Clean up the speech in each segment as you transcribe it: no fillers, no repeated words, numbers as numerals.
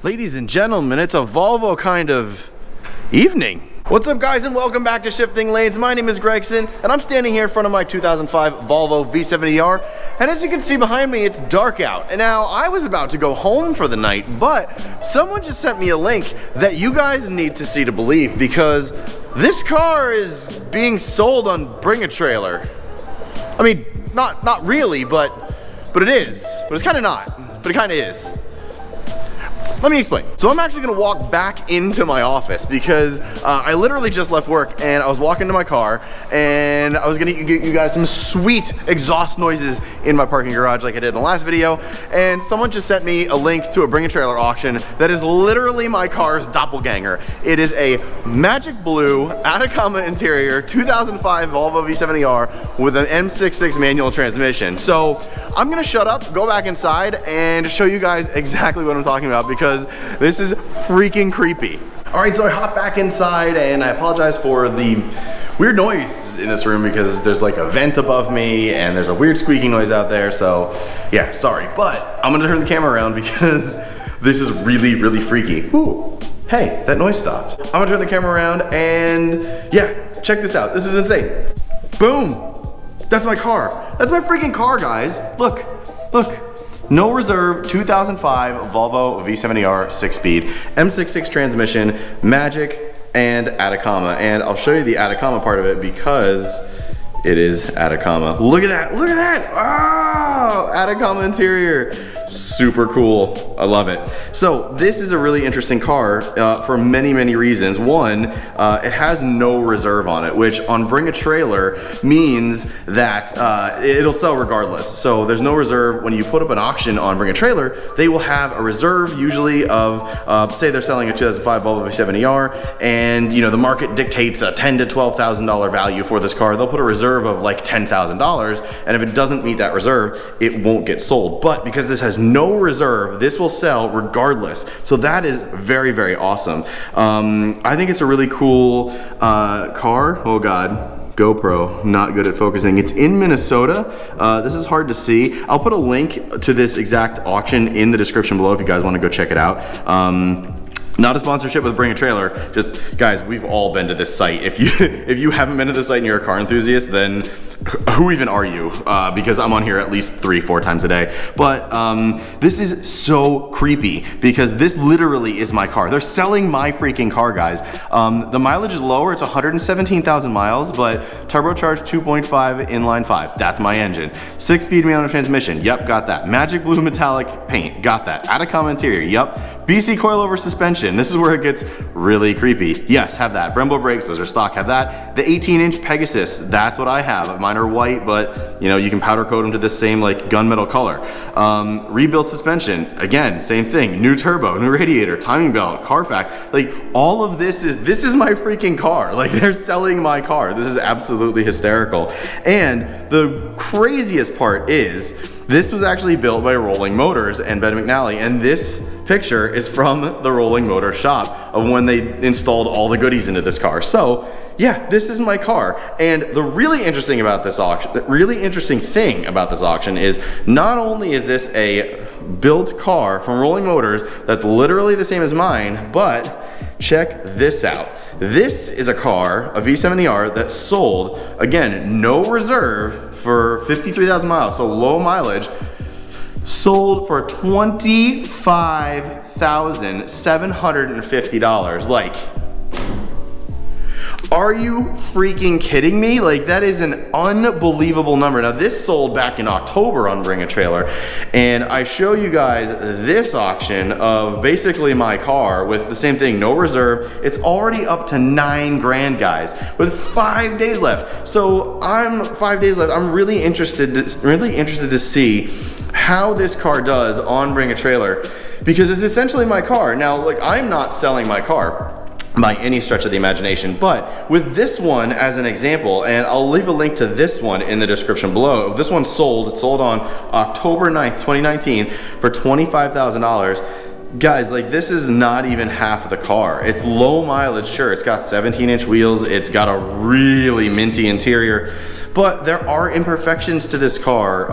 Ladies and gentlemen, it's a Volvo kind of evening. What's up guys, and welcome back to Shifting Lanes. My name is Gregson and I'm standing here in front of my 2005 Volvo V70R, and as you can see behind me, it's dark out. And now I was about to go home for the night, but someone just sent me a link that you guys need to see to believe, because this car is being sold on Bring a Trailer. I mean, not really, but it is. But it's kind of not, but it kind of is. Let me explain. So I'm actually gonna walk back into my office because I literally just left work and I was walking to my car and I was gonna get you guys some sweet exhaust noises in my parking garage like I did in the last video, and someone just sent me a link to a Bring a Trailer auction that is literally my car's doppelganger. It is a magic blue Atacama interior 2005 Volvo V70R with an M66 manual transmission. So I'm gonna shut up, go back inside and show you guys exactly what I'm talking about, because this is freaking creepy. All right, so I hopped back inside and I apologize for the weird noise in this room because there's like a vent above me and there's a weird squeaking noise out there. So yeah, sorry, but I'm gonna turn the camera around because this is really, really freaky. Ooh, hey, that noise stopped. I'm gonna turn the camera around and yeah, check this out. This is insane. Boom, that's my car. That's my freaking car, guys. Look, look. No reserve, 2005 Volvo V70R 6-speed, M66 transmission, magic, and Atacama. And I'll show you the Atacama part of it because it is Atacama. Look at that, look at that! Oh, Atacama interior. Super cool, I love it. So this is a really interesting car for many, many reasons. One, it has no reserve on it, which on Bring a Trailer means that it'll sell regardless. So there's no reserve. When you put up an auction on Bring a Trailer, they will have a reserve usually of, say they're selling a 2005 Volvo V70R, and you know the market dictates a $10,000 to $12,000 value for this car. They'll put a reserve of like $10,000, and if it doesn't meet that reserve, it won't get sold. But because this has no reserve, this will sell regardless. So that is very, very awesome. I think it's a really cool car. Oh God, GoPro, not good at focusing. It's in Minnesota. This is hard to see. I'll put a link to this exact auction in the description below if you guys want to go check it out. Not a sponsorship with Bring a Trailer, just guys, we've all been to this site. If you haven't been to this site and you're a car enthusiast, then who even are you? Because I'm on here at least 3-4 times a day. But this is so creepy because this literally is my car. They're selling my freaking car, guys. The mileage is lower, it's 117,000 miles, but turbocharged 2.5 inline 5, that's my engine. 6-speed manual transmission, yep, got that. Magic blue metallic paint, got that. Atacama interior, yep. BC coilover suspension, this is where it gets really creepy. Yes, have that. Brembo brakes, those are stock, have that. The 18-inch Pegasus, that's what I have. Mine are white, but you know, you can powder coat them to this same like gunmetal color. Rebuilt suspension, again, same thing. New turbo, new radiator, timing belt, Carfax. Like all of this is my freaking car. Like they're selling my car. This is absolutely hysterical. And the craziest part is this was actually built by Rolling Motors and Ben McNally, and this picture is from the Rolling Motor shop of when they installed all the goodies into this car. So yeah, this is my car. And the really interesting about this auction, the really interesting thing about this auction is not only is this a built car from Rolling Motors that's literally the same as mine, but check this out. This is a car, a V70R, that sold, again, no reserve for 53,000 miles, so low mileage, sold for $25,750. Like, are you freaking kidding me? Like that is an unbelievable number. Now this sold back in October on Bring a Trailer, and I show you guys this auction of basically my car with the same thing, no reserve. It's already up to 9 grand, guys, with 5 days left. So I'm 5 days left. I'm really interested to see how this car does on Bring a Trailer, because it's essentially my car. Now, like, I'm not selling my car by any stretch of the imagination, but with this one as an example, and I'll leave a link to this one in the description below. This one sold, it sold on October 9th, 2019 for $25,000. Guys, like this is not even half of the car. It's low mileage, sure, it's got 17-inch wheels, it's got a really minty interior, but there are imperfections to this car.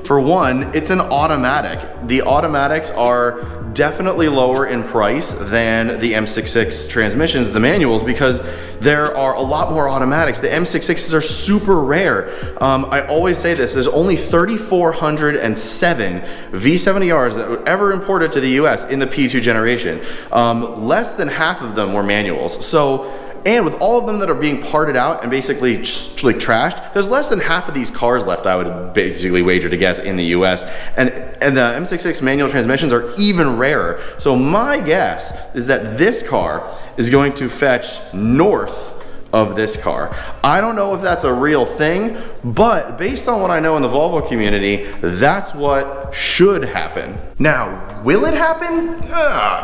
For one, it's an automatic. The automatics are definitely lower in price than the M66 transmissions, the manuals, because there are a lot more automatics. The M66s are super rare. I always say this, there's only 3,407 V70Rs that were ever imported to the US in the P2 generation. Less than half of them were manuals. So, and with all of them that are being parted out and basically just like trashed, there's less than half of these cars left, I would basically wager to guess, in the US. And the M66 manual transmissions are even rarer. So my guess is that this car is going to fetch north of this car. I don't know if that's a real thing, but based on what I know in the Volvo community, that's what should happen. Now, will it happen?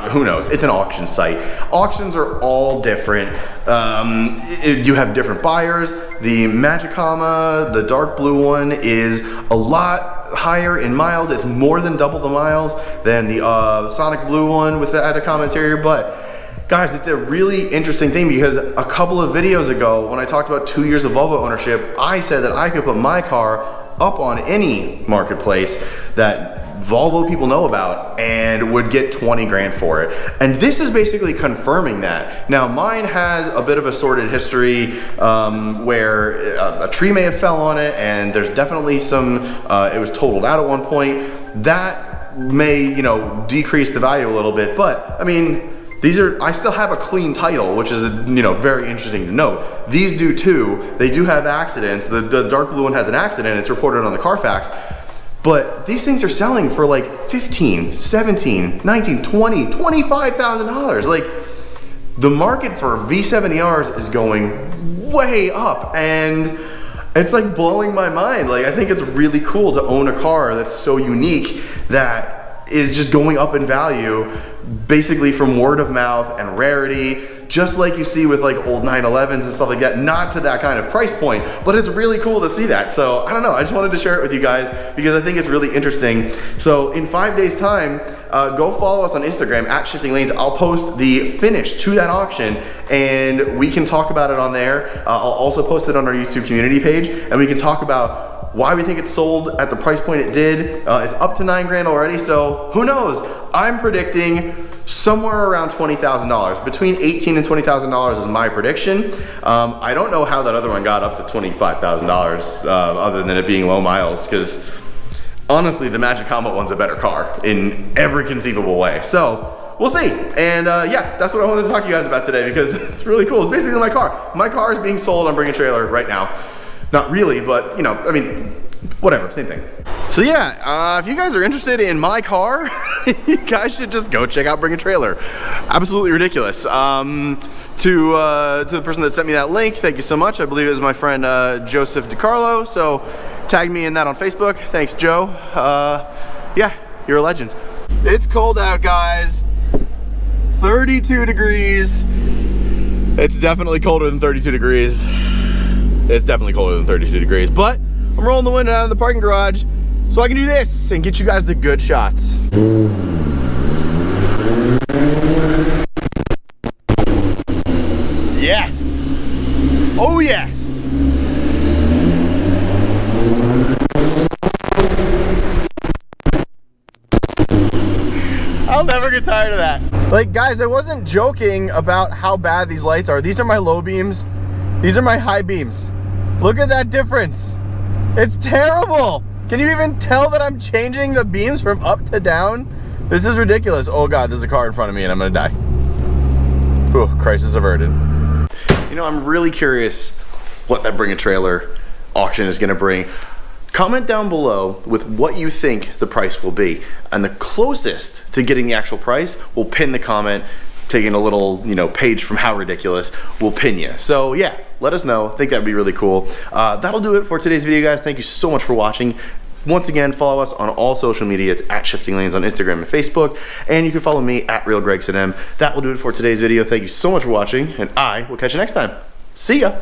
Who knows? It's an auction site. Auctions are all different. You have different buyers. The Magicama, the dark blue one, is a lot higher in miles. It's more than double the miles than the Sonic blue one with the Atacama interior, but guys, it's a really interesting thing because a couple of videos ago when I talked about 2 years of Volvo ownership, I said that I could put my car up on any marketplace that Volvo people know about and would get 20 grand for it. And this is basically confirming that. Now mine has a bit of a sordid history where a tree may have fell on it, and there's definitely some, it was totaled out at one point. That may, you know, decrease the value a little bit, but I mean, I still have a clean title, which is, you know, very interesting to note. These do too. They do have accidents. The dark blue one has an accident. It's reported on the Carfax. But these things are selling for like $15,000, $17,000, $19,000, $20,000, $25,000. Like, the market for V70Rs is going way up, and it's like blowing my mind. Like, I think it's really cool to own a car that's so unique that is just going up in value basically from word of mouth and rarity, just like you see with like old 911s and stuff like that. Not to that kind of price point, but it's really cool to see that. So I don't know, I just wanted to share it with you guys because I think it's really interesting. So in 5 days time, go follow us on Instagram at Shifting Lanes. I'll post the finish to that auction and we can talk about it on there. I'll also post it on our YouTube community page and we can talk about why we think it sold at the price point it did. It's up to 9 grand already, so who knows? I'm predicting somewhere around $20,000. Between $18,000 and $20,000 is my prediction. I don't know how that other one got up to $25,000 other than it being low miles, because honestly, the Magicama one's a better car in every conceivable way. So we'll see. And yeah, that's what I wanted to talk to you guys about today because it's really cool. It's basically my car. My car is being sold on Bring a Trailer right now. Not really, but you know, I mean, whatever, same thing. So yeah, if you guys are interested in my car, you guys should just go check out Bring a Trailer. Absolutely ridiculous. To the person that sent me that link, thank you so much. I believe it was my friend Joseph DiCarlo, so tag me in that on Facebook. Thanks, Joe. Yeah, you're a legend. It's cold out, guys. 32 degrees. It's definitely colder than 32 degrees. It's definitely colder than 32 degrees, but I'm rolling the window out of the parking garage so I can do this and get you guys the good shots. Yes. Oh yes. I'll never get tired of that. Like, guys, I wasn't joking about how bad these lights are. These are my low beams. These are my high beams. Look at that difference. It's terrible. Can you even tell that I'm changing the beams from up to down? This is ridiculous. Oh God, there's a car in front of me and I'm gonna die. Whew, crisis averted. You know, I'm really curious what that Bring a Trailer auction is gonna bring. Comment down below with what you think the price will be. And the closest to getting the actual price will pin the comment, taking a little, you know, page from How Ridiculous, will pin you. So yeah, let us know. I think that'd be really cool. That'll do it for today's video, guys. Thank you so much for watching. Once again, follow us on all social media. It's at Shifting Lanes on Instagram and Facebook. And you can follow me at RealGregsonM. That will do it for today's video. Thank you so much for watching, and I will catch you next time. See ya.